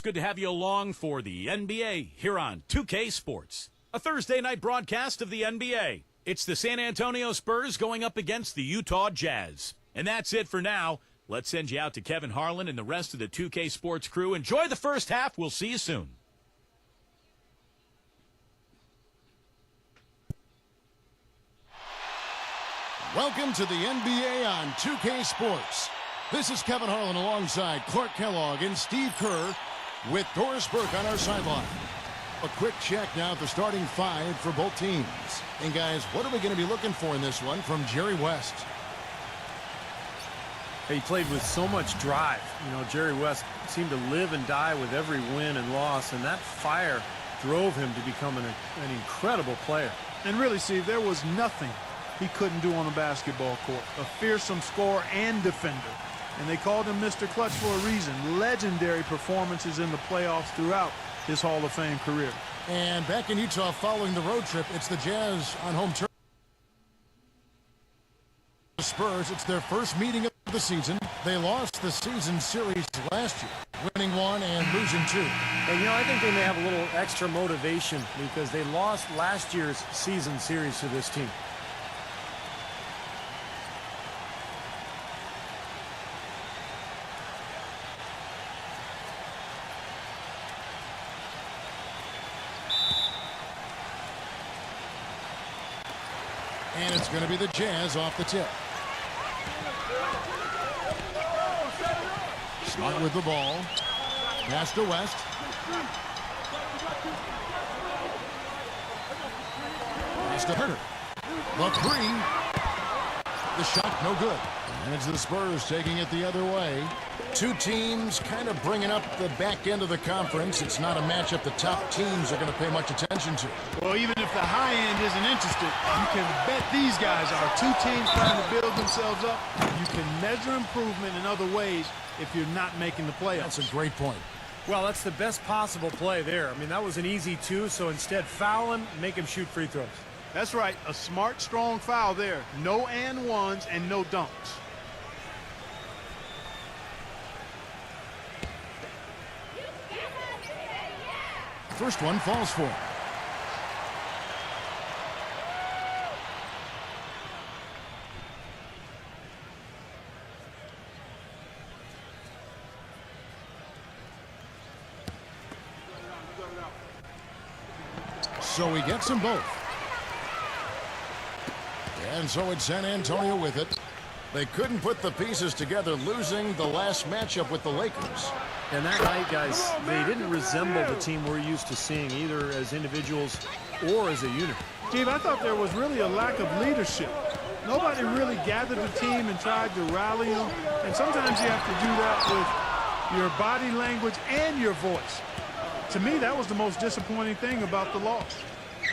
good to have you along for the NBA here on 2K Sports, a Thursday night broadcast of the NBA. It's the San Antonio Spurs going up against the Utah Jazz. And that's it for now. Let's send you out to Kevin Harlan and the rest of the 2K Sports crew. Enjoy the first half. We'll see you soon. Welcome to the NBA on 2K Sports. This is Kevin Harlan alongside Clark Kellogg and Steve Kerr with Doris Burke on our sideline. A quick check now at the starting five for both teams. And guys, what are we going to be looking for in this one from Jerry West? He played with so much drive. You know, Jerry West seemed to live and die with every win and loss, and that fire drove him to become an incredible player. And really, Steve, there was nothing he couldn't do on the basketball court. A fearsome scorer and defender. And they called him Mr. Clutch for a reason. Legendary performances in the playoffs throughout his Hall of Fame career. And back in Utah following the road trip, it's the Jazz on home turf. The Spurs, it's their first meeting of the season. They lost the season series last year, winning one and losing two. And, you know, I think they may have a little extra motivation because they lost last year's season series to this team. And it's going to be the Jazz off the tip. Smart with the ball. Pass to West. Pass to Herter. The three. The shot no good. And it's the Spurs taking it the other way. Two teams kind of bringing up the back end of the conference. It's not a matchup the top teams are going to pay much attention to. Well, even if the high end isn't interested, you can bet these guys are. Two teams trying to build themselves up. You can measure improvement in other ways if you're not making the playoffs. That's a great point. Well, that's the best possible play there. I mean, that was an easy two, so instead foul him, make him shoot free throws. That's right. A smart, strong foul there. No and ones and no dunks. First one falls for him. So he gets them both. And so it's San Antonio with it. They couldn't put the pieces together, losing the last matchup with the Lakers. And that night, guys, they didn't resemble the team we're used to seeing, either as individuals or as a unit. Steve, I thought there was really a lack of leadership. Nobody really gathered the team and tried to rally them. And sometimes you have to do that with your body language and your voice. To me, that was the most disappointing thing about the loss.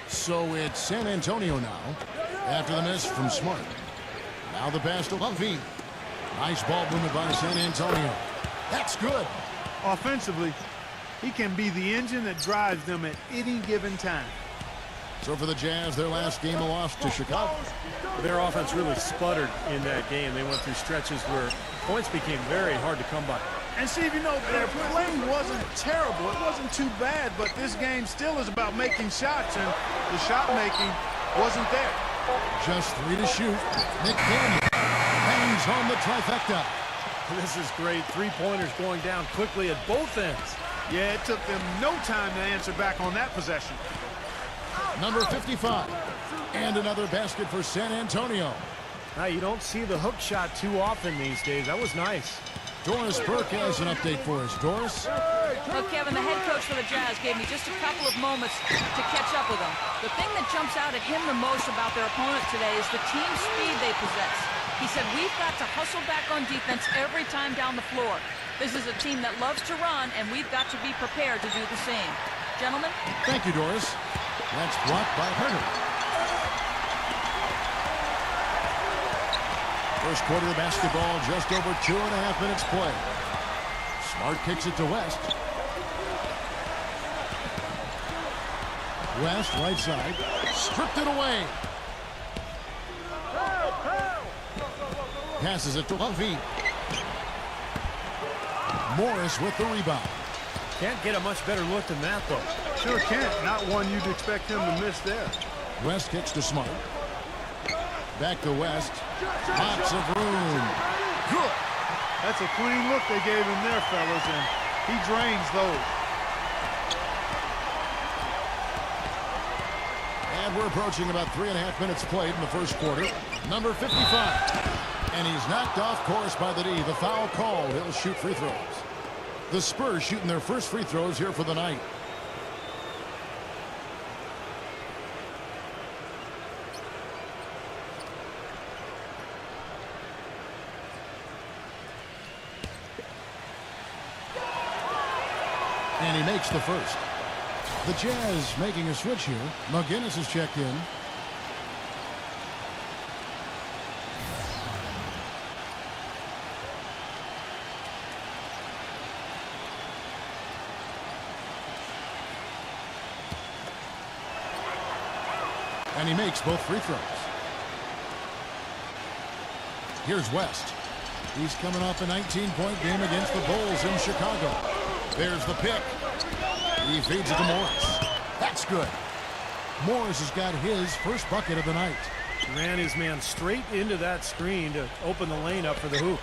So it's San Antonio now, after the miss from Smart. Now the pass to Lovey. Nice ball movement by San Antonio. That's good. Offensively, he can be the engine that drives them at any given time. So for the Jazz, their last game a loss to Chicago. Their offense really sputtered in that game. They went through stretches where points became very hard to come by. And Steve, you know, their play wasn't terrible. It wasn't too bad, but this game still is about making shots, and the shot making wasn't there. Just 3 to shoot. Nick Daniel hangs on the trifecta. This is great. Three-pointers going down quickly at both ends. Yeah, it took them no time to answer back on that possession. Number 55. And another basket for San Antonio. Now, you don't see the hook shot too often these days. That was nice. Doris Burke has an update for us. Doris? Well, Kevin, the head coach for the Jazz gave me just a couple of moments to catch up with him. The thing that jumps out at him the most about their opponent today is the team speed they possess. He said, we've got to hustle back on defense every time down the floor. This is a team that loves to run, and we've got to be prepared to do the same. Gentlemen? Thank you, Doris. That's blocked by Herter. First quarter of basketball, just over 2.5 minutes play. Smart kicks it to West. West, right side. Stripped it away. Passes it to Lovey. Morris with the rebound. Can't get a much better look than that, though. Sure can't. Not one you'd expect him to miss there. West kicks to Smart. Back to West. Lots of room. Good. That's a clean look they gave him there, fellas, and he drains those. And we're approaching about 3.5 minutes played in the first quarter. Number 55. And he's knocked off course by the D. The foul called. He'll shoot free throws. The Spurs shooting their first free throws here for the night. And he makes the first. The Jazz making a switch here. McGinnis is checked in. And he makes both free throws. Here's West. He's coming off a 19-point game against the Bulls in Chicago. There's the pick. He feeds it to Morris. That's good. Morris has got his first bucket of the night. Ran his man straight into that screen to open the lane up for the hoop.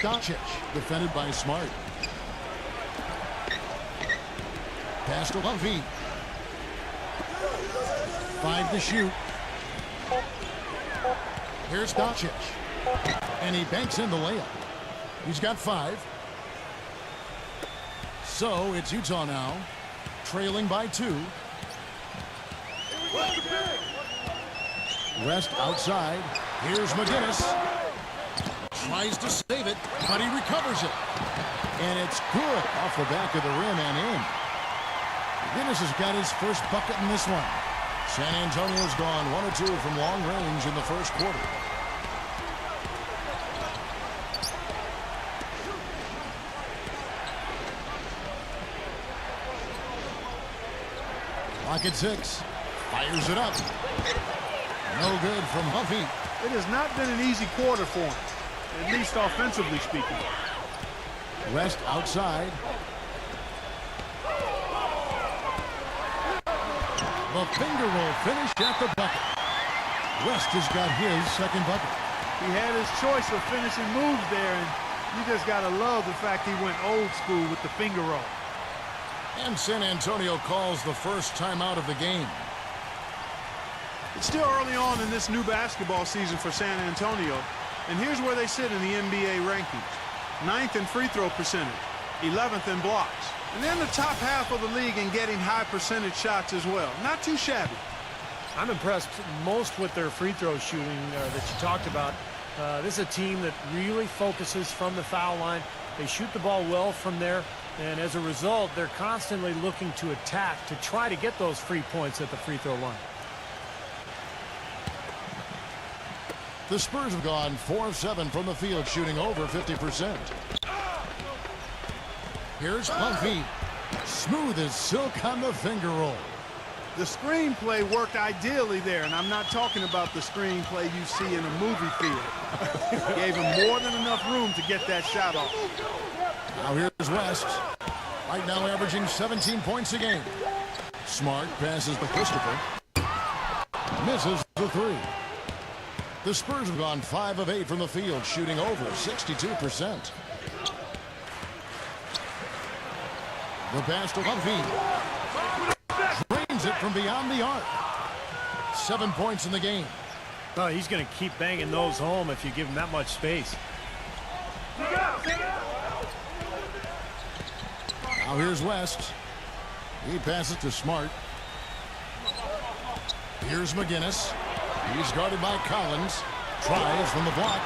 Doncic, defended by Smart. Pass to Levine. 5 to shoot. Here's Doncic. And he banks in the layup. He's got 5. So it's Utah now, trailing by 2. West outside. Here's McGinnis. Tries to save it, but he recovers it. And it's good off the back of the rim and in. McGinnis has got his first bucket in this one. San Antonio's gone 1 or 2 from long range in the first quarter. Clock at 6. Fires it up. No good from Huffy. It has not been an easy quarter for him, at least offensively speaking. West outside. The finger roll finish at the bucket. West has got his second bucket. He had his choice of finishing moves there, and you just got to love the fact he went old school with the finger roll. And San Antonio calls the first timeout of the game. It's still early on in this new basketball season for San Antonio, and here's where they sit in the NBA rankings. 9th in free throw percentage, 11th in blocks, and they're in the top half of the league in getting high percentage shots as well. Not too shabby. I'm impressed most with their free throw shooting that you talked about. This is a team that really focuses from the foul line. They shoot the ball well from there, and as a result, they're constantly looking to attack to try to get those free points at the free throw line. The Spurs have gone 4 of 7 from the field, shooting over 50%. Here's Humphrey. Smooth as silk on the finger roll. The screenplay worked ideally there, and I'm not talking about the screenplay you see in a movie theater. Gave him more than enough room to get that shot off. Now here's West. Right now averaging 17 points a game. Smart passes to Christopher. Misses the 3. The Spurs have gone 5 of 8 from the field, shooting over 62%. The pass to Levine. Drains it from beyond the arc. 7 points in the game. Oh, he's going to keep banging those home if you give him that much space. Now here's West. He passes to Smart. Here's McGinnis. He's guarded by Collins. Tries from the block.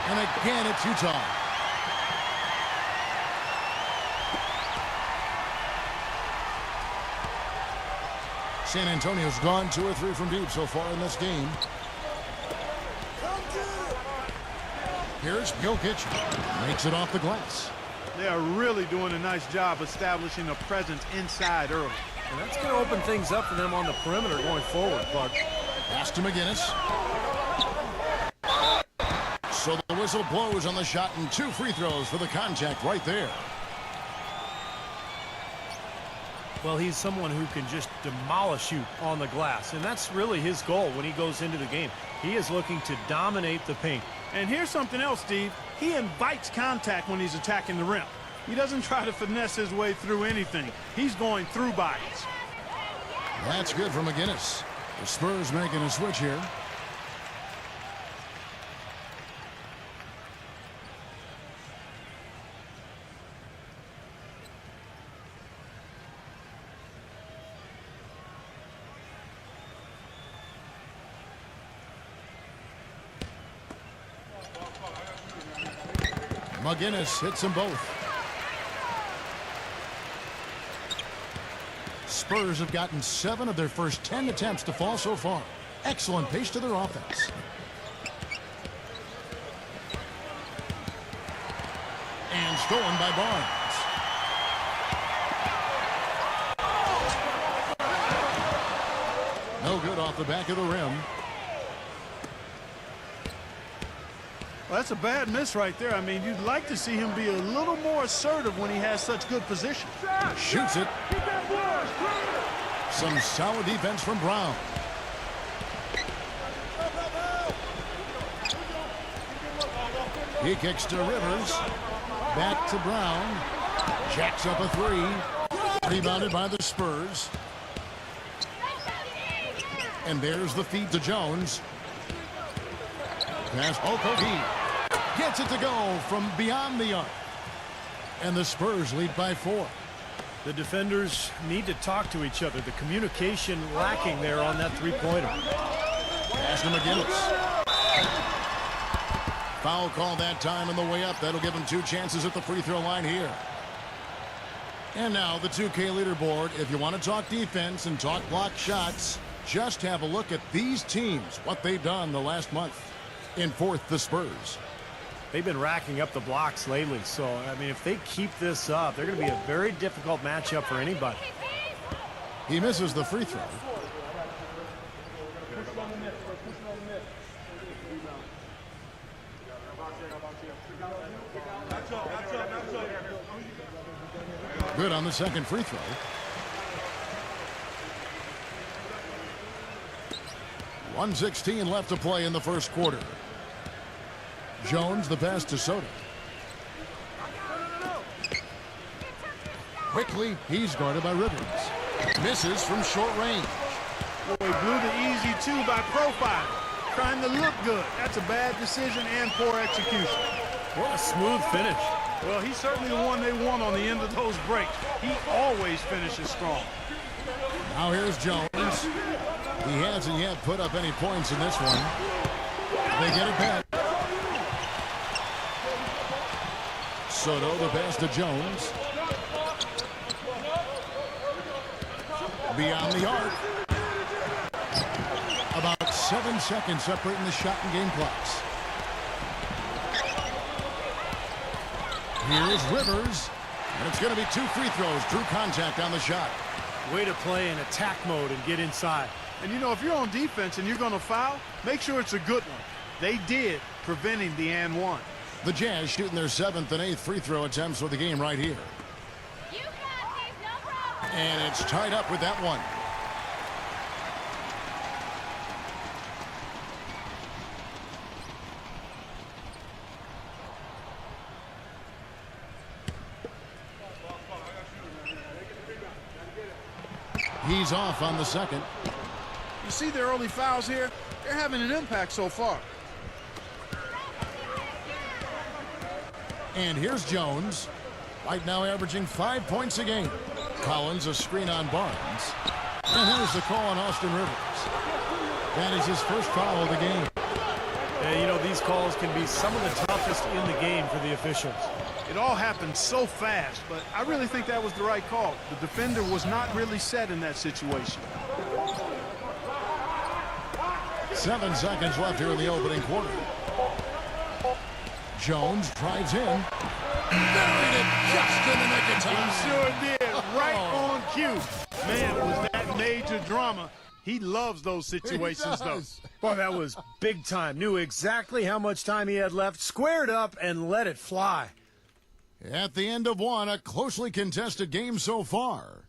And again, it's Utah. San Antonio's gone 2 or 3 from deep so far in this game. Here's Jokic. Makes it off the glass. They are really doing a nice job establishing a presence inside early. And that's going to open things up for them on the perimeter going forward, Clark. Pass to McGinnis. So the whistle blows on the shot and 2 free throws for the contact right there. Well, he's someone who can just demolish you on the glass, and that's really his goal when he goes into the game. He is looking to dominate the paint. And here's something else, Steve. He invites contact when he's attacking the rim. He doesn't try to finesse his way through anything. He's going through bodies. That's good for McGinnis. The Spurs making a switch here. McGinnis hits them both. Spurs have gotten 7 of their first 10 attempts to fall so far. Excellent pace to their offense. And stolen by Barnes. No good off the back of the rim. Well, that's a bad miss right there. I mean, you'd like to see him be a little more assertive when he has such good position. Shoots it. Some solid defense from Brown. He kicks to Rivers. Back to Brown. Jacks up a 3. Rebounded by the Spurs. And there's the feed to Jones. Pass Okogie. Gets it to go from beyond the arc. And the Spurs lead by 4. The defenders need to talk to each other. The communication lacking there on that three-pointer. Pass to McGinnis. Foul call that time on the way up. That'll give him 2 chances at the free throw line here. And now the 2K leaderboard. If you want to talk defense and talk block shots, just have a look at these teams, what they've done the last month. In 4th, the Spurs. They've been racking up the blocks lately, so, I mean, if they keep this up, they're going to be a very difficult matchup for anybody. He misses the free throw. Good on the second free throw. .116 left to play in the first quarter. Jones the pass to Soto. Quickly, he's guarded by Rivers. Misses from short range. Boy, blew the easy 2 by profile. Trying to look good. That's a bad decision and poor execution. What a smooth finish. Well, he's certainly the one they want on the end of those breaks. He always finishes strong. Now here's Jones. He hasn't yet put up any points in this one. They get it back. Soto the pass to Jones. Beyond the arc. About 7 seconds separating the shot and game clocks. Here's Rivers. And it's going to be 2 free throws. Drew contact on the shot. Way to play in attack mode and get inside. And, you know, if you're on defense and you're going to foul, make sure it's a good one. They did, preventing the and one. The Jazz shooting their 7th and 8th free throw attempts for the game right here. And it's tied up with that one. He's off on the second. You see their early fouls here? They're having an impact so far. And here's Jones. Right now averaging 5 points a game. Collins a screen on Barnes. And there's the call on Austin Rivers. That is his first foul of the game. And, you know, these calls can be some of the toughest in the game for the officials. It all happened so fast, but I really think that was the right call. The defender was not really set in that situation. 7 seconds left here in the opening quarter. Jones drives in. Buried it just in the nick of time. He sure did. Right on cue. Man, was that major drama. He loves those situations, though. Boy, that was big time. Knew exactly how much time he had left, squared up, and let it fly. At the end of one, a closely contested game so far.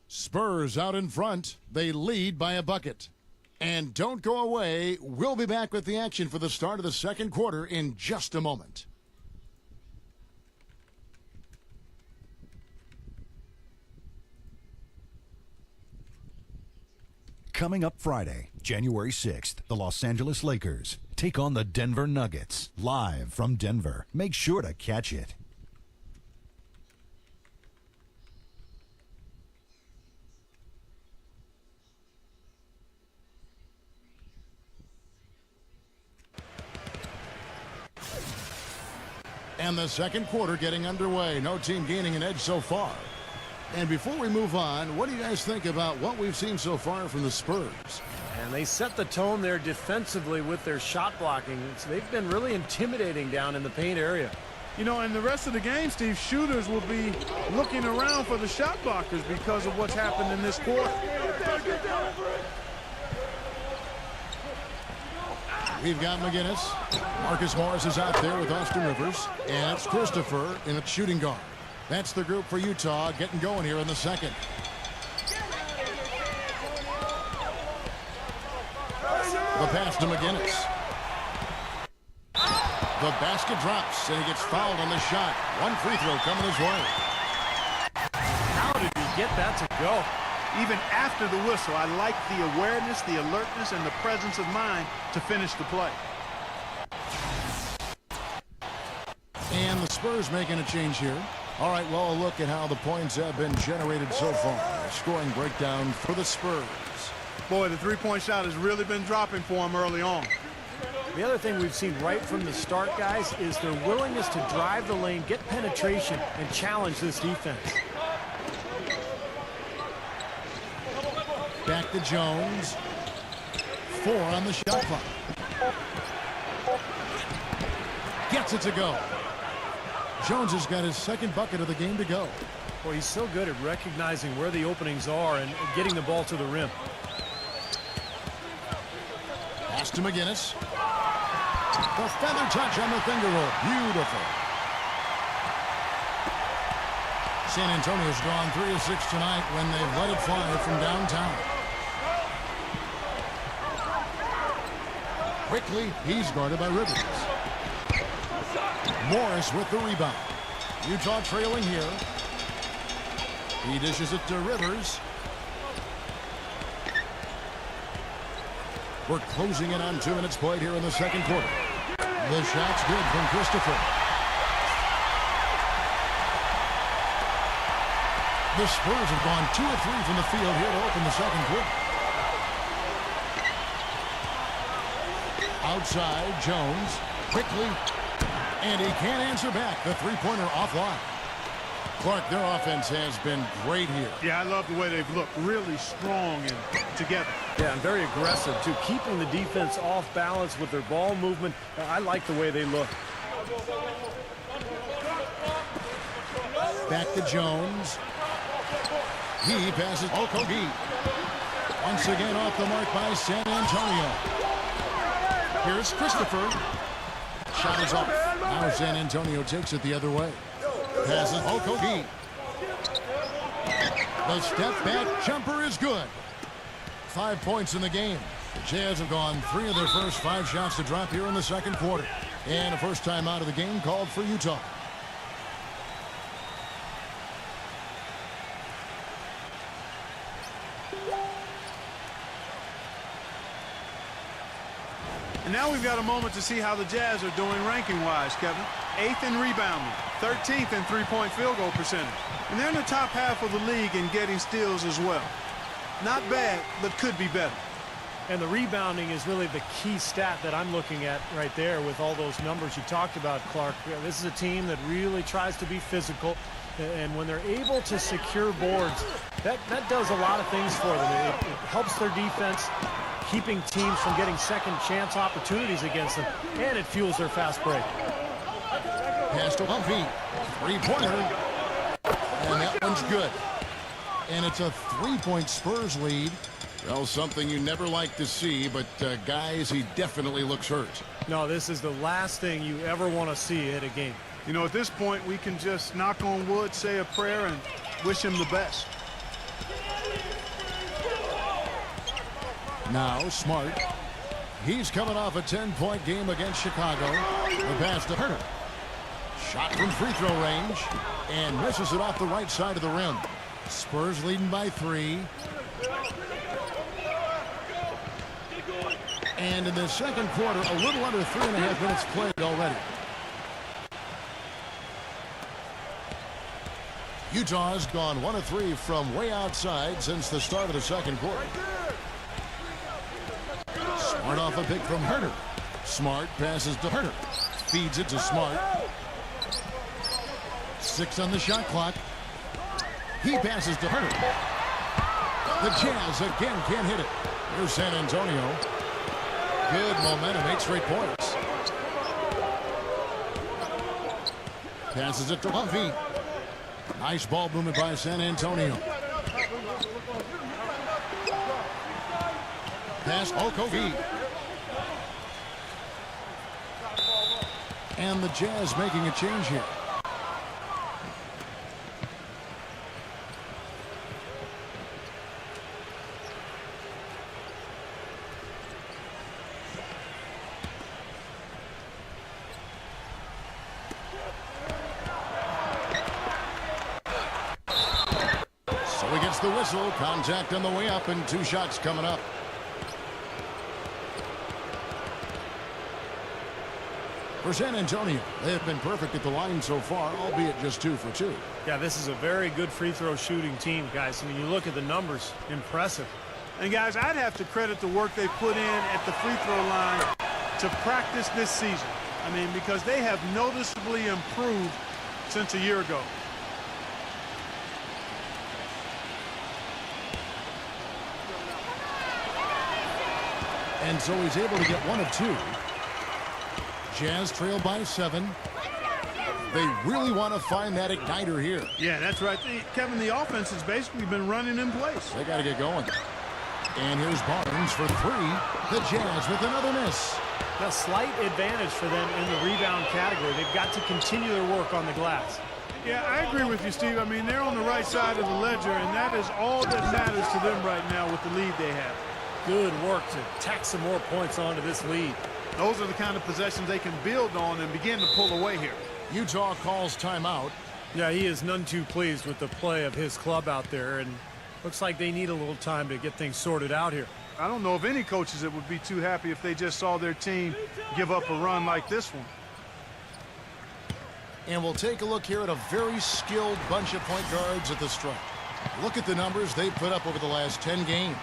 Spurs out in front. They lead by a bucket. And don't go away. We'll be back with the action for the start of the second quarter in just a moment. Coming up Friday, January 6th, the Los Angeles Lakers take on the Denver Nuggets, live from Denver. Make sure to catch it. And the second quarter getting underway. No team gaining an edge so far. And before we move on, what do you guys think about what we've seen so far from the Spurs? And they set the tone there defensively with their shot blocking. They've been really intimidating down in the paint area. You know, in the rest of the game, Steve, shooters will be looking around for the shot blockers because of what's happened in this quarter. We've got McGinnis. Marcus Morris is out there with Austin Rivers. And it's Christopher in a shooting guard. That's the group for Utah getting going here in the second. The pass to McGinnis. The basket drops, and he gets fouled on the shot. One free throw coming his way. How did he get that to go? Even after the whistle, I like the awareness, the alertness, and the presence of mind to finish the play. And the Spurs making a change here. All right, well, a look at how the points have been generated so far. A scoring breakdown for the Spurs. Boy, the three-point shot has really been dropping for him early on. The other thing we've seen right from the start, guys, is their willingness to drive the lane, get penetration, and challenge this defense. Back to Jones. 4 on the shot clock. Gets it to go. Jones has got his second bucket of the game to go. Boy, he's so good at recognizing where the openings are and getting the ball to the rim. Pass to McGinnis. The feather touch on the finger roll. Beautiful. San Antonio's gone 3 of 6 tonight when they've let it fly from downtown. Quickly, he's guarded by Rivers. Morris with the rebound. Utah trailing here. He dishes it to Rivers. We're closing in on 2 minutes played here in the second quarter. The shot's good from Christopher. The Spurs have gone 2 of 3 from the field here to open the second quarter. Outside, Jones. Quickly. And he can't answer back. The three-pointer offline. Clark, their offense has been great here. Yeah, I love the way they've looked. Really strong and together. Yeah, and very aggressive, too. Keeping the defense off balance with their ball movement. I like the way they look. Back to Jones. He passes Okogie. Once again off the mark by San Antonio. Here's Christopher. Shot is off. Now San Antonio takes it the other way. Passes Okogie. The step back jumper is good. 5 points in the game. The Jazz have gone 3 of their first 5 shots to drop here in the second quarter. And a first time out of the game called for Utah. And now we've got a moment to see how the Jazz are doing ranking-wise, Kevin. 8th in rebounding, 13th in three-point field goal percentage. And they're in the top half of the league in getting steals as well. Not bad, but could be better. And the rebounding is really the key stat that I'm looking at right there with all those numbers you talked about, Clark. This is a team that really tries to be physical. And when they're able to secure boards, that does a lot of things for them. It helps their defense, keeping teams from getting second chance opportunities against them, and it fuels their fast break. Pass to Humphrey. Three-pointer. And that one's good. And it's a 3-point Spurs lead. Well, something you never like to see, but guys, he definitely looks hurt. No, this is the last thing you ever want to see at a game. You know, at this point, we can just knock on wood, say a prayer, and wish him the best. Now, Smart. He's coming off a 10-point game against Chicago. The pass to Herter. Shot from free throw range. And misses it off the right side of the rim. Spurs leading by 3. And in the second quarter, a little under 3.5 minutes played already. Utah's gone 1 of 3 from way outside since the start of the second quarter. Smart off a pick from Herter. Smart passes to Herter. Feeds it to Smart. 6 on the shot clock. He passes to Herter. The Jazz again can't hit it. Here's San Antonio. Good momentum, 8 straight points. Passes it to Huffy. Nice ball movement by San Antonio. Pass Okogie. And the Jazz making a change here. So he gets the whistle. Contact on the way up and 2 shots coming up. For San Antonio, they have been perfect at the line so far, albeit just 2 for 2. Yeah, this is a very good free throw shooting team, guys. I mean, you look at the numbers, impressive. And, guys, I'd have to credit the work they put in at the free throw line to practice this season. I mean, because they have noticeably improved since a year ago. And so he's able to get 1 of 2. Jazz trail by 7. They really want to find that igniter here. Yeah, that's right. Kevin, the offense has basically been running in place. They got to get going. And here's Barnes for 3. The Jazz with another miss. A slight advantage for them in the rebound category. They've got to continue their work on the glass. Yeah, I agree with you, Steve. I mean, they're on the right side of the ledger, and that is all that matters to them right now with the lead they have. Good work to tack some more points onto this lead. Those are the kind of possessions they can build on and begin to pull away here. Utah calls timeout. Yeah, he is none too pleased with the play of his club out there, and looks like they need a little time to get things sorted out here. I don't know of any coaches that would be too happy if they just saw their team give up a run like this one. And we'll take a look here at a very skilled bunch of point guards at the stripe. Look at the numbers they've put up over the last 10 games.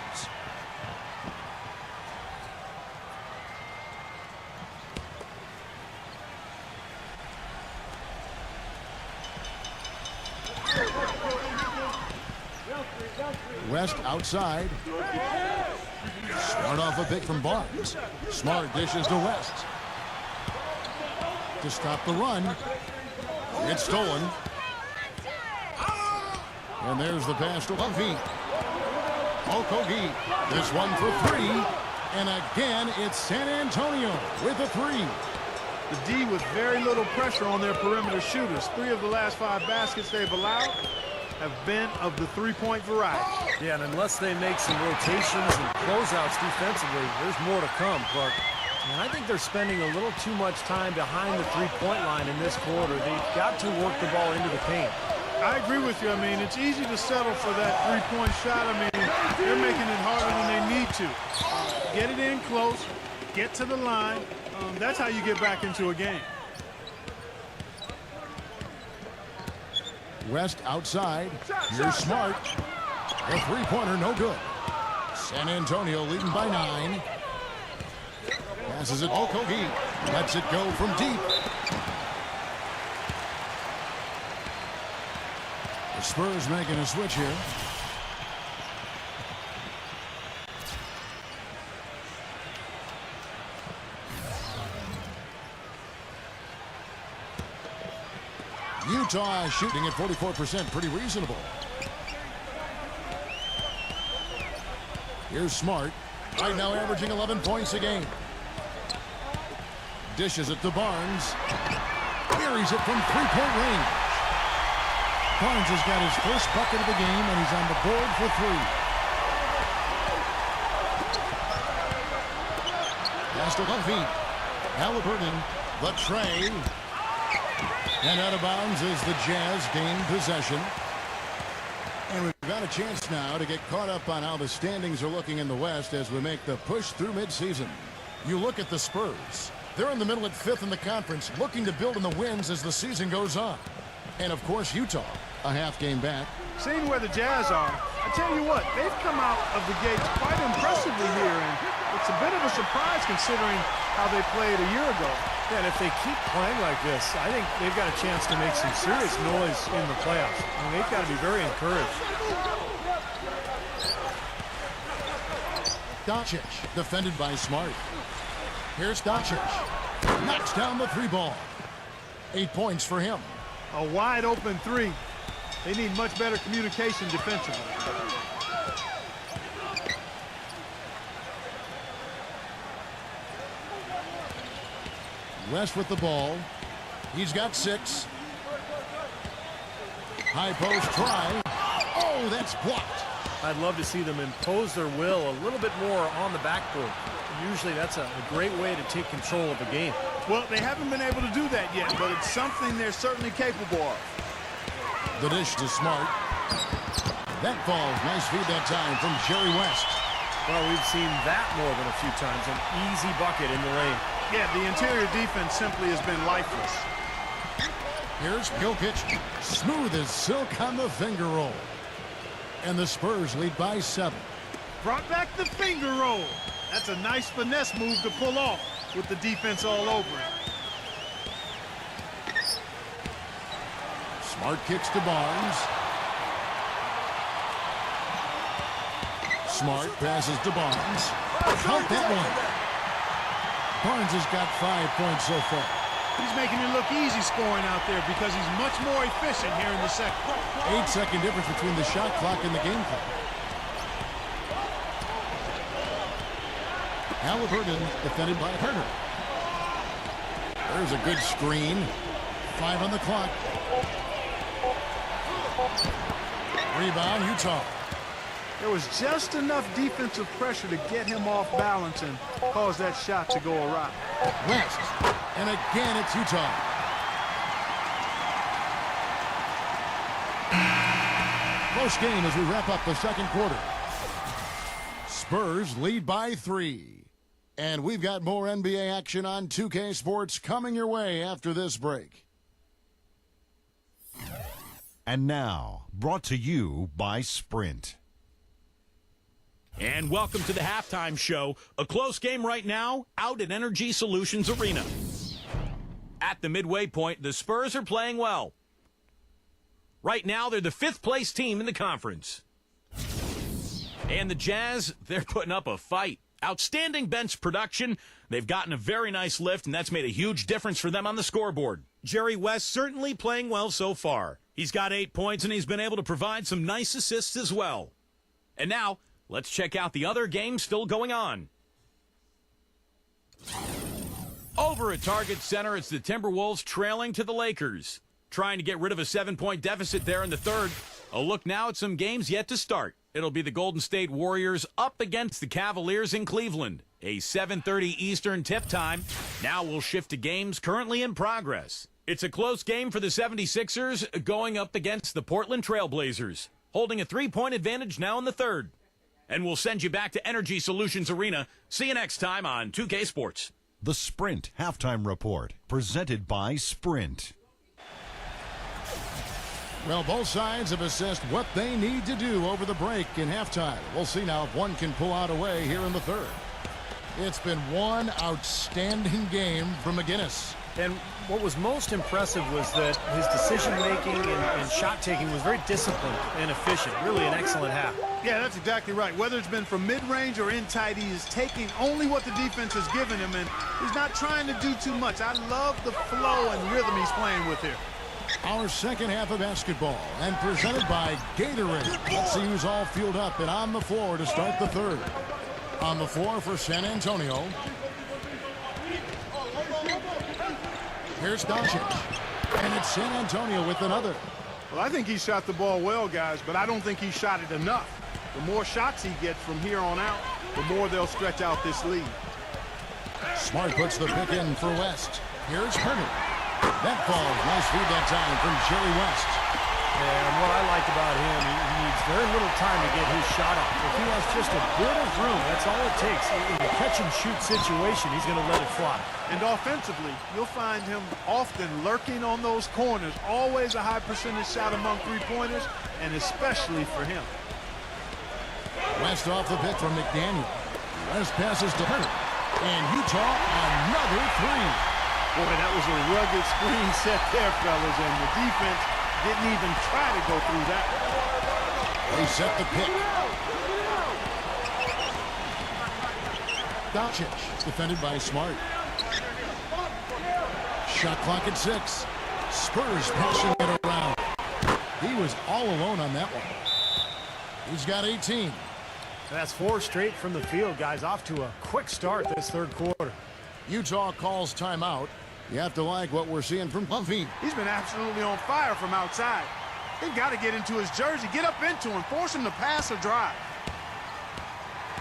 West outside. Smart off a pick from Barnes. Smart dishes to West. To stop the run. It's stolen. And there's the pass to Huffy. Okogie. This one for 3. And again, it's San Antonio with a 3. The D with very little pressure on their perimeter shooters. 3 of the last 5 baskets they've allowed have been of the 3-point variety. Yeah, and unless they make some rotations and closeouts defensively, there's more to come, Clark. And I think they're spending a little too much time behind the 3-point line in this quarter. They've got to work the ball into the paint. I agree with you. I mean, it's easy to settle for that 3-point shot. I mean, they're making it harder than they need to. Get it in close, get to the line. That's how you get back into a game. West outside. Here's Smart. A 3-pointer, no good. San Antonio leading by 9. Passes it Okogie. Lets it go from deep. The Spurs making a switch here. Utah shooting at 44%, pretty reasonable. Here's Smart. Right now averaging 11 points a game. Dishes it to Barnes. Buries it from three-point range. Barnes has got his first bucket of the game, and he's on the board for three. Pass to Huffy. Halliburton, the tray. And out of bounds as the Jazz gain possession. And we've got a chance now to get caught up on how the standings are looking in the West as we make the push through midseason. You look at the Spurs. They're in the middle at 5th in the conference, looking to build on the wins as the season goes on. And, of course, Utah, a half game back. Seeing where the Jazz are, I tell you what, they've come out of the gates quite impressively here, and it's a bit of a surprise considering how they played a year ago. Yeah, and if they keep playing like this, I think they've got a chance to make some serious noise in the playoffs. I mean, they've got to be very encouraged. Doncic, defended by Smart. Here's Doncic. Knocks down the three ball. 8 points for him. A wide open three. They need much better communication defensively. West with the ball. He's got 6. High post try. Oh, that's blocked. I'd love to see them impose their will a little bit more on the backboard. Usually that's a great way to take control of the game. Well, they haven't been able to do that yet, but it's something they're certainly capable of. The dish to Smart. That falls. Nice feed that time from Jerry West. Well, we've seen that more than a few times. An easy bucket in the lane. Yeah, the interior defense simply has been lifeless. Here's Jokic. Smooth as silk on the finger roll. And the Spurs lead by 7. Brought back the finger roll. That's a nice finesse move to pull off with the defense all over it. Smart kicks to Barnes. Smart passes to Barnes. Count that one. Barnes has got 5 points so far. He's making it look easy scoring out there because he's much more efficient here in the second. 8-second difference between the shot clock and the game clock. Halliburton defended by Herter. There's a good screen. 5 on the clock. Rebound, Utah. There was just enough defensive pressure to get him off balance and cause that shot to go awry. West. And again, it's Utah. Close game as we wrap up the second quarter. Spurs lead by 3. And we've got more NBA action on 2K Sports coming your way after this break. And now, brought to you by Sprint. And welcome to the halftime show. A close game right now out at Energy Solutions Arena. At the midway point, the Spurs are playing well. Right now, they're the 5th place team in the conference. And the Jazz, they're putting up a fight. Outstanding bench production. They've gotten a very nice lift, and that's made a huge difference for them on the scoreboard. Jerry West certainly playing well so far. He's got 8 points, and he's been able to provide some nice assists as well. And now, let's check out the other games still going on. Over at Target Center, it's the Timberwolves trailing to the Lakers. Trying to get rid of a 7-point deficit there in the third. A look now at some games yet to start. It'll be the Golden State Warriors up against the Cavaliers in Cleveland. A 7:30 Eastern tip time. Now we'll shift to games currently in progress. It's a close game for the 76ers going up against the Portland Trail Blazers, holding a 3-point advantage now in the third. And we'll send you back to Energy Solutions Arena. See you next time on 2K Sports. The Sprint Halftime Report, presented by Sprint. Well, both sides have assessed what they need to do over the break in halftime. We'll see now if one can pull out a way here in the third. It's been one outstanding game from McGinnis. And what was most impressive was that his decision-making and shot-taking was very disciplined and efficient. Really an excellent half. Yeah, that's exactly right. Whether it's been from mid-range or in tight, he is taking only what the defense has given him, and he's not trying to do too much. I love the flow and rhythm he's playing with here. Our second half of basketball, and presented by Gatorade. Let's see who's all fueled up and on the floor to start the third. On the floor for San Antonio. Here's Doncic. And it's San Antonio with another. Well, I think he shot the ball well, guys, but I don't think he shot it enough. The more shots he gets from here on out, the more they'll stretch out this lead. Smart puts the pick in for West. Here's Herter. That falls. Nice feed that time from Jerry West. And what I like about him, he needs very little time to get his shot off. If he has just a bit of room, that's all it takes. In a catch-and-shoot situation, he's going to let it fly. And offensively, you'll find him often lurking on those corners. Always a high percentage shot among three-pointers, and especially for him. West off the pick from McDaniel. West passes to Herter. And Utah, another three. Boy, that was a rugged screen set there, fellas, and the defense didn't even try to go through that. They set the pick. Doncic, defended by Smart. Shot clock at 6. Spurs passing it around. He was all alone on that one. He's got 18. That's 4 straight from the field, guys. Off to a quick start this third quarter. Utah calls timeout. You have to like what we're seeing from Buffy. He's been absolutely on fire from outside. They've got to get into his jersey, get up into him, force him to pass or drive.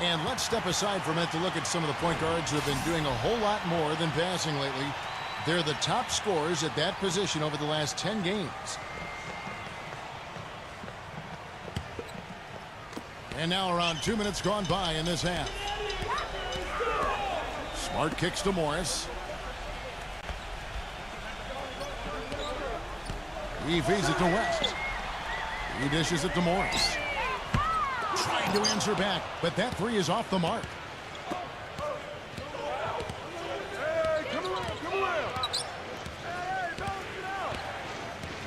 And let's step aside for a minute to look at some of the point guards who have been doing a whole lot more than passing lately. They're the top scorers at that position over the last 10 games. And now around 2 minutes gone by in this half. Smart kicks to Morris. He feeds it to West. He dishes it to Morris. Trying to answer back, but that three is off the mark.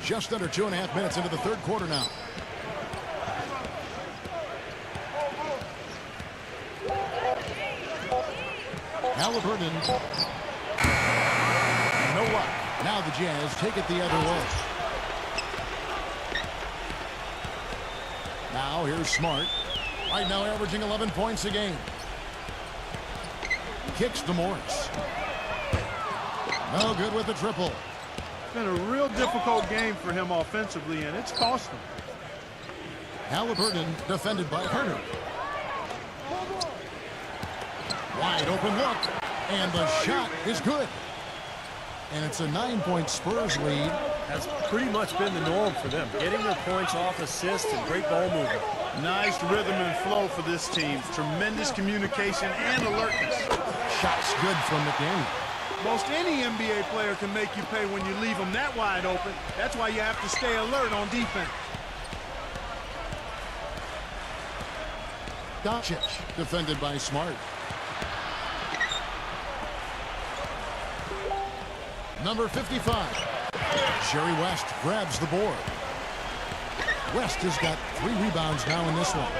Just under 2.5 minutes into the third quarter now. Halliburton. No luck. Now the Jazz take it the other way. Now here's Smart. Right now averaging 11 points a game. Kicks to Morris. No good with the triple. It's been a real difficult game for him offensively, and it's cost him. Halliburton defended by Herter. Wide open look. And the shot is good. And it's a 9-point Spurs lead. That's pretty much been the norm for them. Getting their points off assists and great ball movement. Nice rhythm and flow for this team. Tremendous communication and alertness. Shots good from McDaniel. Most any NBA player can make you pay when you leave them that wide open. That's why you have to stay alert on defense. Doncic defended by Smart. Number 55. Jerry West grabs the board. West has got 3 rebounds now in this one.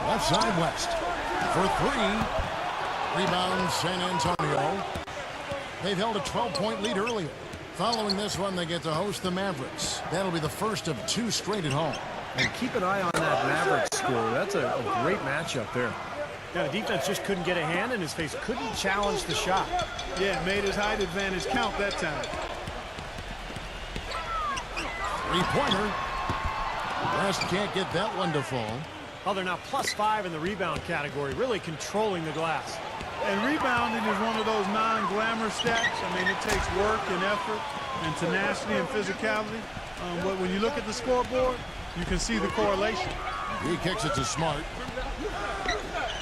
Left side West for 3. Rebound San Antonio. They've held a 12-point lead earlier. Following this one, they get to host the Mavericks. That'll be the first of 2 straight at home. And keep an eye on that Mavericks score. That's a great matchup there. Yeah, the defense just couldn't get a hand in his face. Couldn't challenge the shot. Yeah, made his height advantage count that time. 3-pointer. West can't get that one to fall. Oh, they're now +5 in the rebound category, really controlling the glass. And rebounding is one of those non-glamour stats. I mean, it takes work and effort and tenacity and physicality. But when you look at the scoreboard, you can see the correlation. He kicks it to Smart.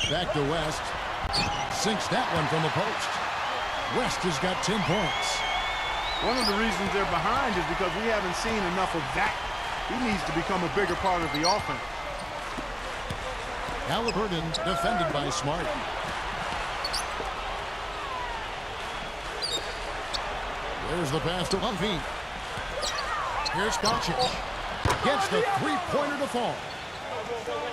Back to West. Sinks that one from the post. West has got 10 points. One of the reasons they're behind is because we haven't seen enough of that. He needs to become a bigger part of the offense. Halliburton defended by Smart. There's the pass to Humphrey. Here's Doncic. Gets the 3-pointer to fall.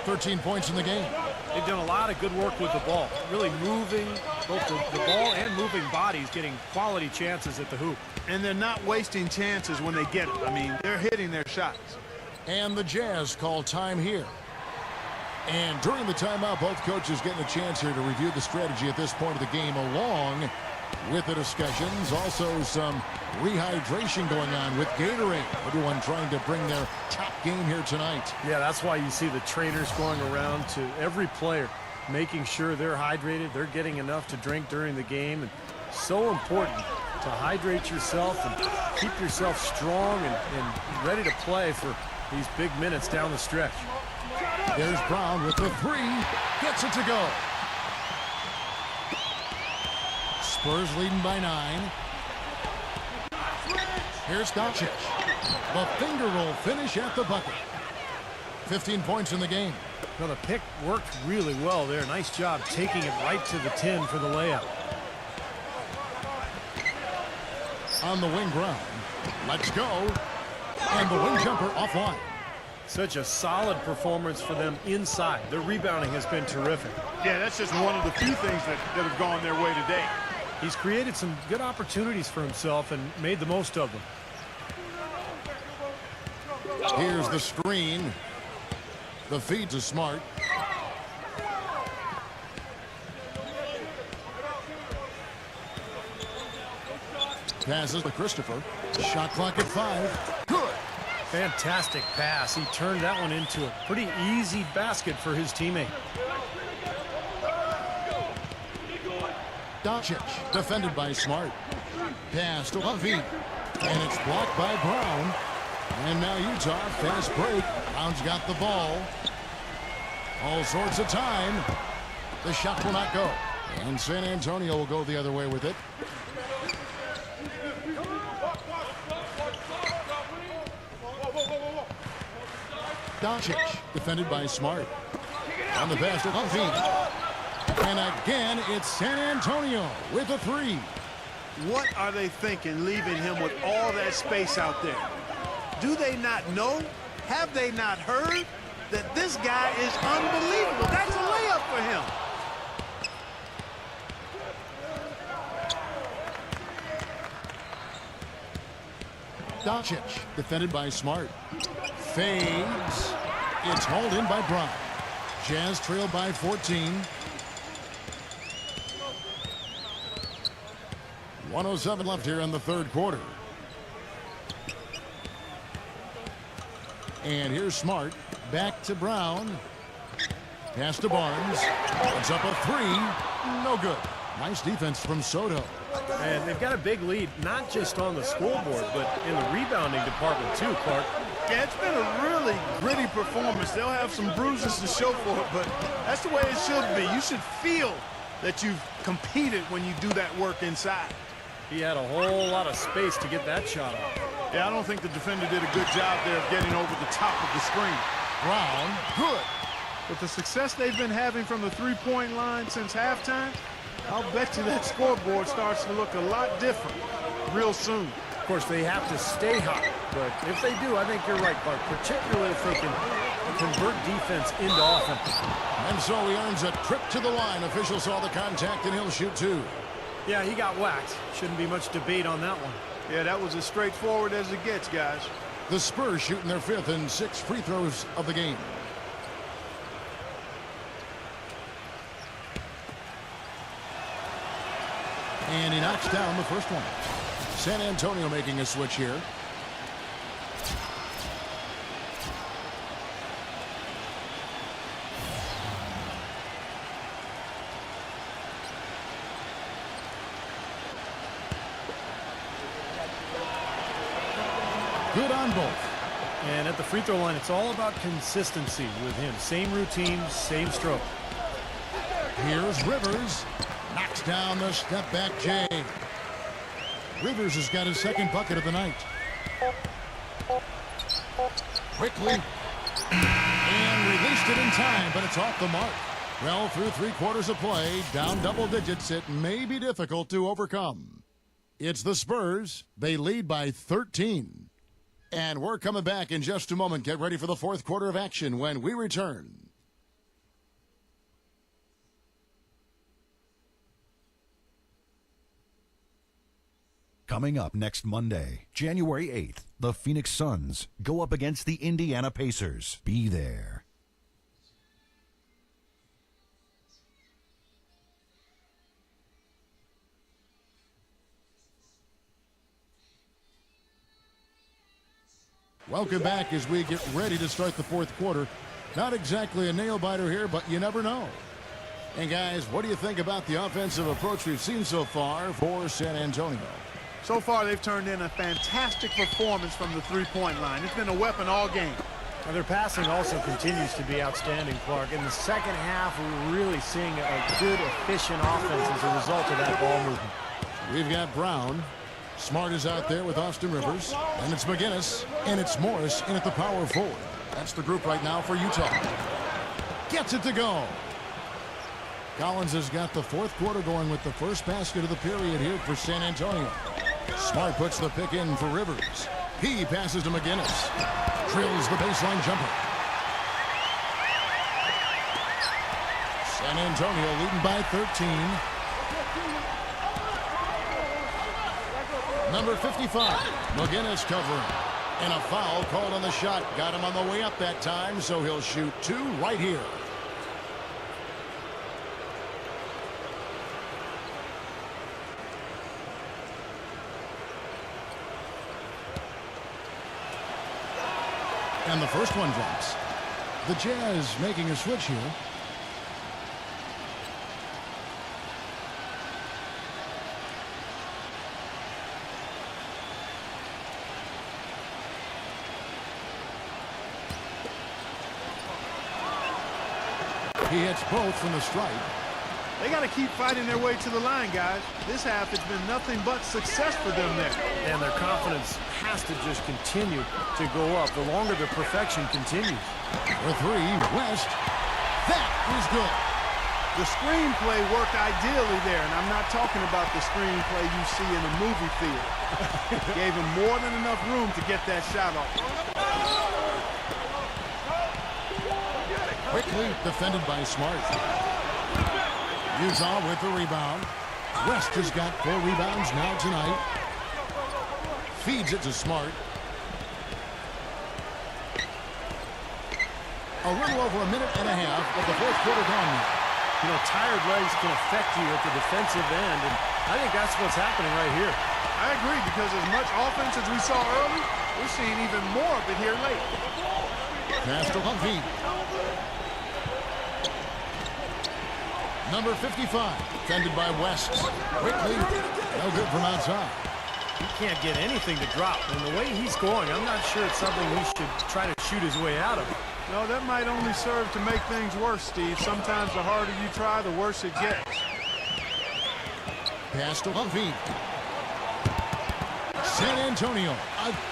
13 points in the game. They've done a lot of good work with the ball, really moving both the ball and moving bodies, getting quality chances at the hoop. And they're not wasting chances when they get it. I mean, they're hitting their shots. And the Jazz call time here. And during the timeout, both coaches getting a chance here to review the strategy at this point of the game, along with the discussions. Also some rehydration going on with Gatorade. Everyone trying to bring their top game here tonight. Yeah, that's why you see the trainers going around to every player, making sure they're hydrated, they're getting enough to drink during the game. And so important to hydrate yourself and keep yourself strong and ready to play for these big minutes down the stretch. There's Brown with the three. Gets it to go. Spurs leading by 9. Here's Doncic. The finger roll finish at the bucket. 15 points in the game. Well, the pick worked really well there. Nice job taking it right to the 10 for the layup. On the wing, Brown. Let's go. And the wing jumper offline. Such a solid performance for them inside. Their rebounding has been terrific. Yeah, that's just one of the few things that have gone their way today. He's created some good opportunities for himself and made the most of them. Here's the screen. The feed to Smart. Passes to Christopher. Shot clock at 5. Good. Fantastic pass. He turned that one into a pretty easy basket for his teammate. Doncic, defended by Smart. Pass to Levy. And it's blocked by Brown. And now Utah, fast break. Brown's got the ball. All sorts of time. The shot will not go. And San Antonio will go the other way with it. Doncic, defended by Smart. On the pass to Levy. And again, it's San Antonio with a three. What are they thinking, leaving him with all that space out there? Do they not know? Have they not heard that this guy is unbelievable? That's a layup for him. Doncic, defended by Smart. Fades. It's hauled in by Brown. Jazz trail by 14. 1:07 left here in the third quarter. And here's Smart. Back to Brown. Pass to Barnes. It's up a three. No good. Nice defense from Soto. And they've got a big lead, not just on the scoreboard, but in the rebounding department too, Clark. Yeah, it's been a really gritty performance. They'll have some bruises to show for it, but that's the way it should be. You should feel that you've competed when you do that work inside. He had a whole lot of space to get that shot off. Yeah, I don't think the defender did a good job there of getting over the top of the screen. Brown, good. With the success they've been having from the three-point line since halftime, I'll bet you that scoreboard starts to look a lot different real soon. Of course, they have to stay hot, but if they do, I think you're right, Clark, particularly if they can convert defense into offense. And so he earns a trip to the line. Official saw the contact, and he'll shoot two. Yeah, he got whacked. Shouldn't be much debate on that one. Yeah, that was as straightforward as it gets, guys. The Spurs shooting their 5th and 6th free throws of the game. And he knocks down the first one. San Antonio making a switch here. Good on both. And at the free throw line, it's all about consistency with him. Same routine, same stroke. Here's Rivers. Knocks down the step back Jay. Rivers has got his second bucket of the night. Quickly. And released it in time, but it's off the mark. Well, through 3/4 of play, down double digits, it may be difficult to overcome. It's the Spurs. They lead by 13. And we're coming back in just a moment. Get ready for the fourth quarter of action when we return. Coming up next Monday, January 8th, the Phoenix Suns go up against the Indiana Pacers. Be there. Welcome back as we get ready to start the fourth quarter. Not exactly a nail-biter here, but you never know. And guys, what do you think about the offensive approach we've seen so far for San Antonio? So far, they've turned in a fantastic performance from the three-point line. It's been a weapon all game. Well, their passing also continues to be outstanding, Clark. In the second half, we're really seeing a good, efficient offense as a result of that ball movement. We've got Brown. Smart is out there with Austin Rivers. And it's McGinnis. And it's Morris in at the power forward. That's the group right now for Utah. Gets it to go. Collins has got the fourth quarter going with the first basket of the period here for San Antonio. Smart puts the pick in for Rivers. He passes to McGinnis. Drills the baseline jumper. San Antonio leading by 13. Number 55, McGinnis covering. And a foul called on the shot. Got him on the way up that time, so he'll shoot two right here. And the first one drops. The Jazz making a switch here. He hits both from the stripe. They got to keep fighting their way to the line, guys. This half, it's been nothing but success for them there. And their confidence has to just continue to go up the longer the perfection continues. For three, West. That is good. The screenplay worked ideally there, and I'm not talking about the screenplay you see in a movie theater. Gave him more than enough room to get that shot off. Quickly defended by Smart. Utah with the rebound. West has got 4 rebounds now tonight. Feeds it to Smart. A little over a minute and a half of the fourth quarter gone now. You know, tired legs can affect you at the defensive end, and I think that's what's happening right here. I agree, because as much offense as we saw early, we're seeing even more of it here late. Pass to Humphrey. Number 55, defended by West. Quickly, no good from outside. He can't get anything to drop, and the way he's going, I'm not sure it's something he should try to shoot his way out of. No, that might only serve to make things worse, Steve. Sometimes the harder you try, the worse it gets. Pass to Humphrey. San Antonio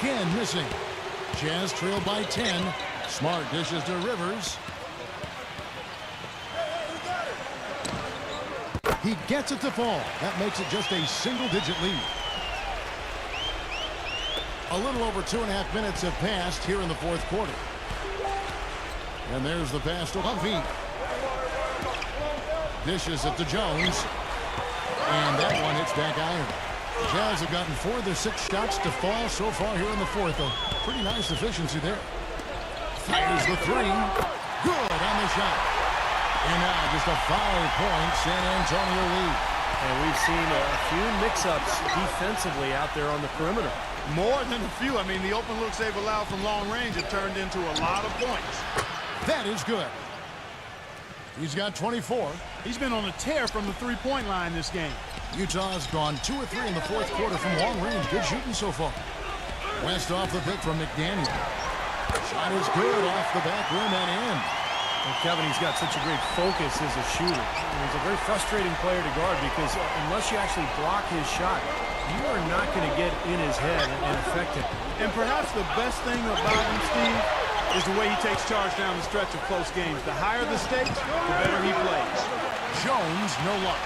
again missing. Jazz trail by 10. Smart dishes to Rivers. He gets it to fall. That makes it just a single-digit lead. A little over 2.5 minutes have passed here in the fourth quarter. And there's the pass to Humphrey. Dishes it to Jones. And that one hits back iron. Jazz have gotten 4 of their 6 shots to fall so far here in the fourth. A pretty nice efficiency there. Fires the 3. Good on the shot. And now just a 5-point San Antonio lead. And we've seen a few mix-ups defensively out there on the perimeter. More than a few. I mean, the open looks they've allowed from long range have turned into a lot of points. That is good. He's got 24. He's been on a tear from the three-point line this game. Utah's gone 2 of 3 in the fourth quarter from long range. Good shooting so far. West off the pick from McDaniel. Shot is good off the back rim and in. And Kevin, he's got such a great focus as a shooter. And he's a very frustrating player to guard because unless you actually block his shot, you are not going to get in his head and affect him. And perhaps the best thing about him, Steve, is the way he takes charge down the stretch of close games. The higher the stakes, the better he plays. Jones, no luck.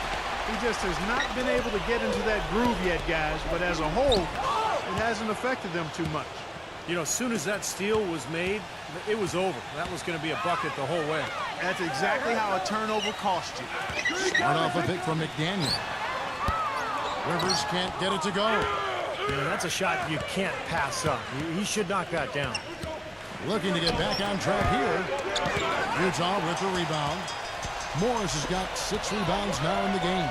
He just has not been able to get into that groove yet, guys. But as a whole, it hasn't affected them too much. You know, as soon as that steal was made, it was over. That was going to be a bucket the whole way. That's exactly how a turnover cost you. Start off a pick from McDaniel. Rivers can't get it to go. Yeah, that's a shot you can't pass up. He should knock that down. Looking to get back on track here. Utah with the rebound. Morris has got 6 rebounds now in the game.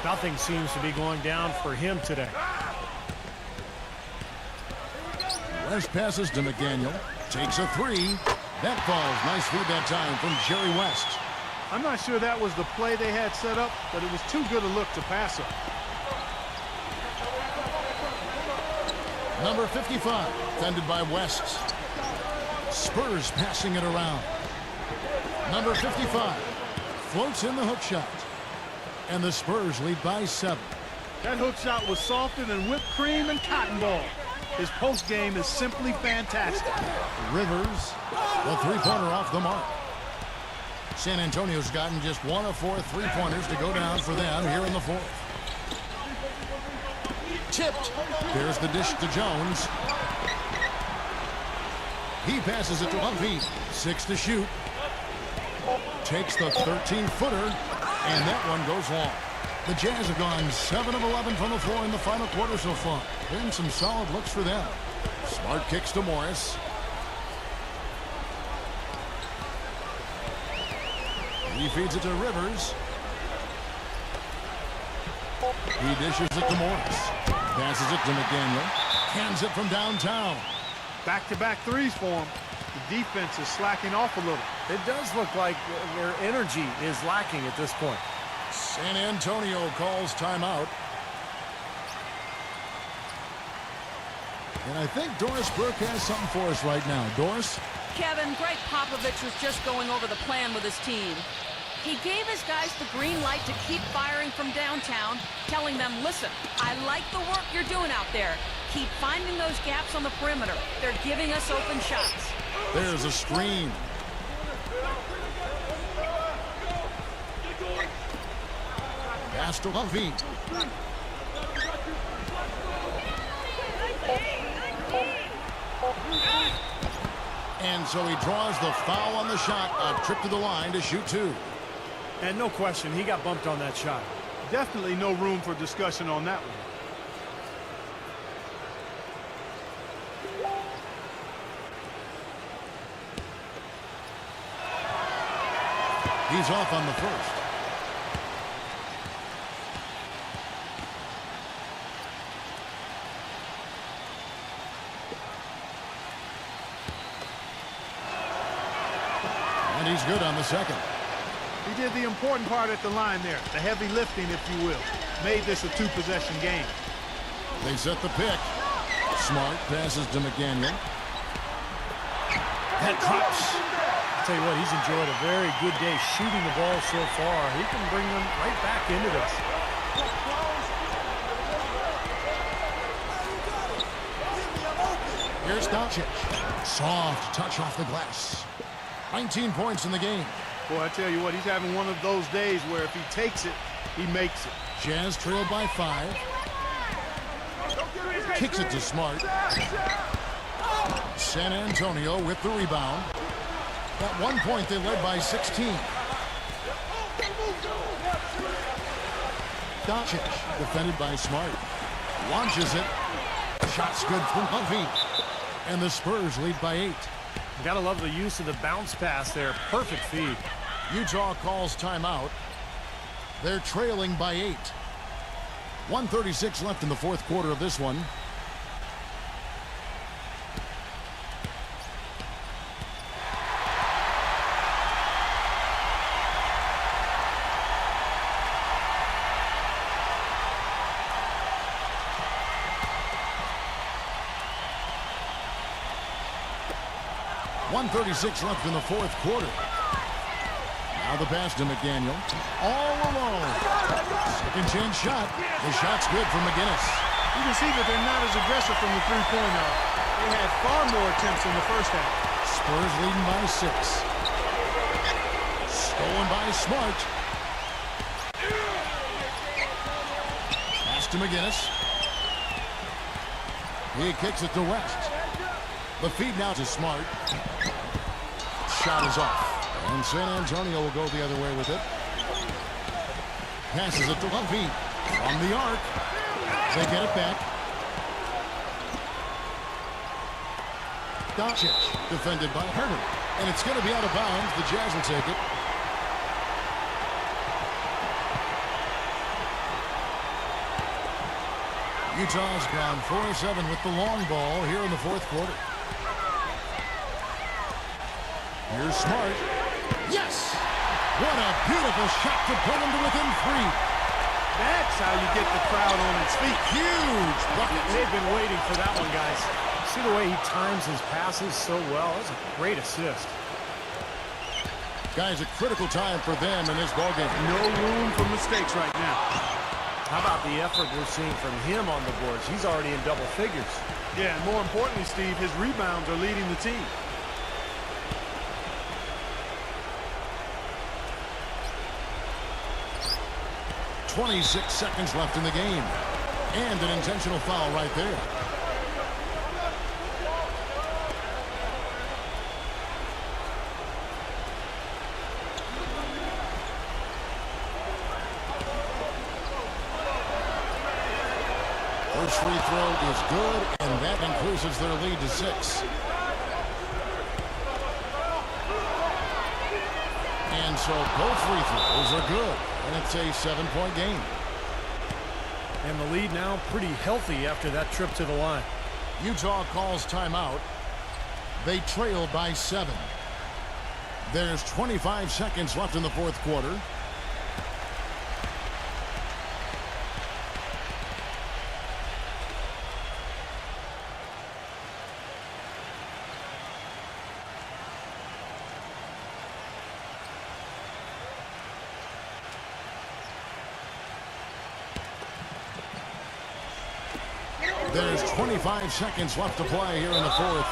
Nothing seems to be going down for him today. West passes to McDaniel. Takes a 3. That falls. Nice feed that time from Jerry West. I'm not sure that was the play they had set up, but it was too good a look to pass up. Number 55, defended by West. Spurs passing it around. Number 55 floats in the hook shot. And the Spurs lead by 7. That hook shot was softer than whipped cream and cotton ball. His post game is simply fantastic. Rivers, the three-pointer off the mark. San Antonio's gotten just 1 of 4 three-pointers to go down for them here in the 4th. Tipped. There's the dish to Jones. He passes it to Humphrey. 6 to shoot. Takes the 13-footer, and that one goes long. The Jazz have gone 7 of 11 from the floor in the final quarter so far. Been some solid looks for them. Smart kicks to Morris. He feeds it to Rivers. He dishes it to Morris. Passes it to McDaniel. Hands it from downtown. Back-to-back threes for him. The defense is slacking off a little. It does look like their energy is lacking at this point. San Antonio calls timeout. And I think Doris Burke has something for us right now. Doris? Kevin, Greg Popovich was just going over the plan with his team. He gave his guys the green light to keep firing from downtown, telling them, listen, I like the work you're doing out there. Keep finding those gaps on the perimeter. They're giving us open shots. There's a screen. Pass to Humphrey. And so he draws the foul on the shot. A trip to the line to shoot 2. And no question, he got bumped on that shot. Definitely no room for discussion on that one. He's off on the first. And he's good on the second. He did the important part at the line there, the heavy lifting, if you will. Made this a 2-possession game. They set the pick. Smart passes to McDaniel. That drops. I'll tell you what, he's enjoyed a very good day shooting the ball so far. He can bring them right back into this. Here's Doncic. Soft touch off the glass. 19 points in the game. Boy, I tell you what, he's having one of those days where if he takes it, he makes it. Jazz trailed by 5. Kicks it to Smart. San Antonio with the rebound. At one point, they led by 16. Doncic, defended by Smart. Launches it. Shot's good from Humphrey. And the Spurs lead by 8. You gotta love the use of the bounce pass there. Perfect feed. Utah calls timeout. They're trailing by 8. 1:36 left in the 4th quarter of this one. .136 left in the 4th quarter. Now the pass to McDaniel. All alone. Second chance shot. The shot's good from McGinnis. You can see that they're not as aggressive from the three-point line. They had far more attempts in the first half. Spurs leading by 6. Stolen by Smart. Pass to McGinnis. He kicks it to West. The feed now to Smart. Shot is off. And San Antonio will go the other way with it. Passes it to Levine. On the arc. They get it back. Doncic, defended by Herman. And it's going to be out of bounds. The Jazz will take it. Utah's gone 4-7 with the long ball here in the fourth quarter. Here's Smart. Yes! What a beautiful shot to put him to within 3. That's how you get the crowd on its feet. Huge bucket. They've been waiting for that one, guys. See the way he times his passes so well? That's a great assist. Guys, a critical time for them in this ballgame. No room for mistakes right now. How about the effort we're seeing from him on the boards? He's already in double figures. Yeah, and more importantly, Steve, his rebounds are leading the team. .26 seconds left in the game. And an intentional foul right there. First free throw is good, and that increases their lead to 6. And so both free throws are good, and it's a 7-point game. And the lead now pretty healthy after that trip to the line. Utah calls timeout. They trail by 7. There's 25 seconds left in the fourth quarter. There's 25 seconds left to play here in the fourth.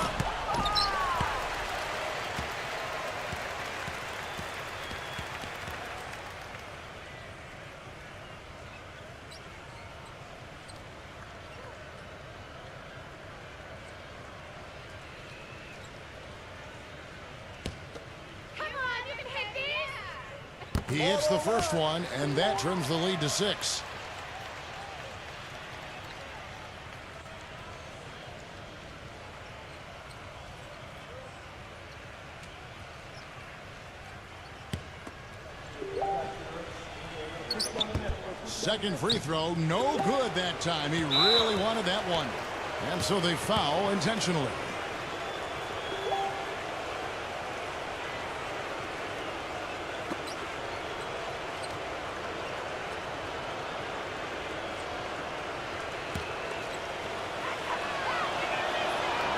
Come on, you can hit this! He hits the first one, and that trims the lead to 6. Second free throw, no good that time. He really wanted that one. And so they foul intentionally.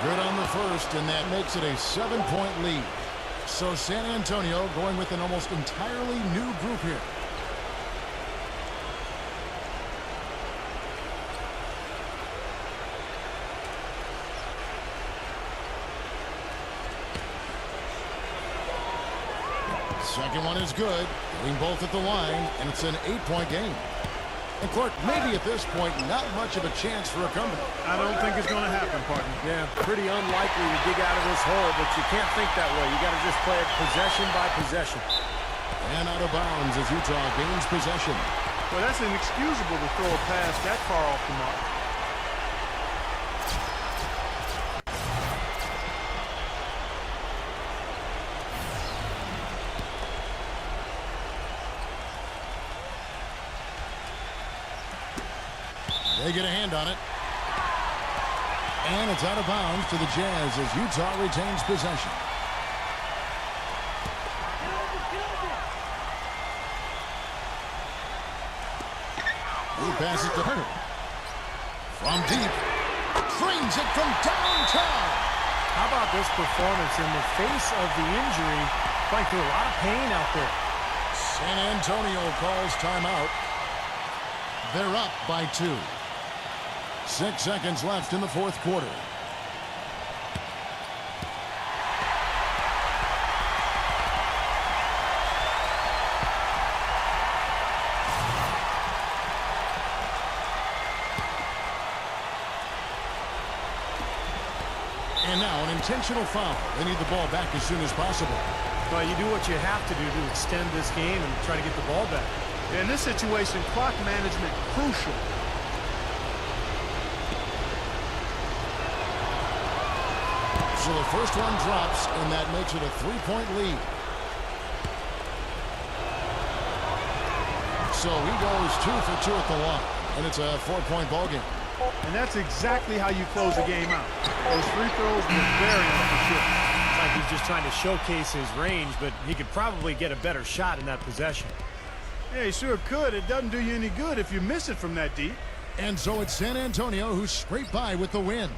Good on the first, and that makes it a 7-point lead. So San Antonio going with an almost entirely new group here. Second one is good, getting both at the line, and it's an 8-point game. And Clark, maybe at this point, not much of a chance for a comeback. I don't think it's going to happen, partner. Yeah, pretty unlikely to dig out of this hole, but you can't think that way. You got to just play it possession by possession. And out of bounds as Utah gains possession. Well, that's inexcusable to throw a pass that far off the mark. They get a hand on it. And it's out of bounds to the Jazz as Utah retains possession. He passes to Herter. From deep. Trains it from downtown. How about this performance in the face of the injury? Going through a lot of pain out there. San Antonio calls timeout. They're up by 2. 6 seconds left in the fourth quarter. And now an intentional foul. They need the ball back as soon as possible. Well, you do what you have to do to extend this game and try to get the ball back. In this situation, clock management crucial. So the first one drops, and that makes it a 3-point lead. So he goes 2 for 2 at the line, and it's a 4-point ball game. And that's exactly how you close a game out. Those free throws were very unfortunate. It's like he's just trying to showcase his range, but he could probably get a better shot in that possession. Yeah, he sure could. It doesn't do you any good if you miss it from that deep. And so it's San Antonio who scraped by with the win.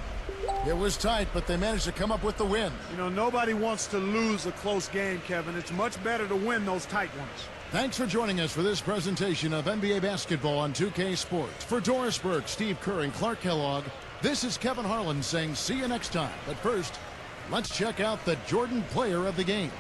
It was tight, but they managed to come up with the win. You know, nobody wants to lose a close game, Kevin. It's much better to win those tight ones. Thanks for joining us for this presentation of NBA basketball on 2K Sports. For Doris Burke, Steve Kerr, and Clark Kellogg, this is Kevin Harlan saying see you next time. But first, let's check out the Jordan player of the game.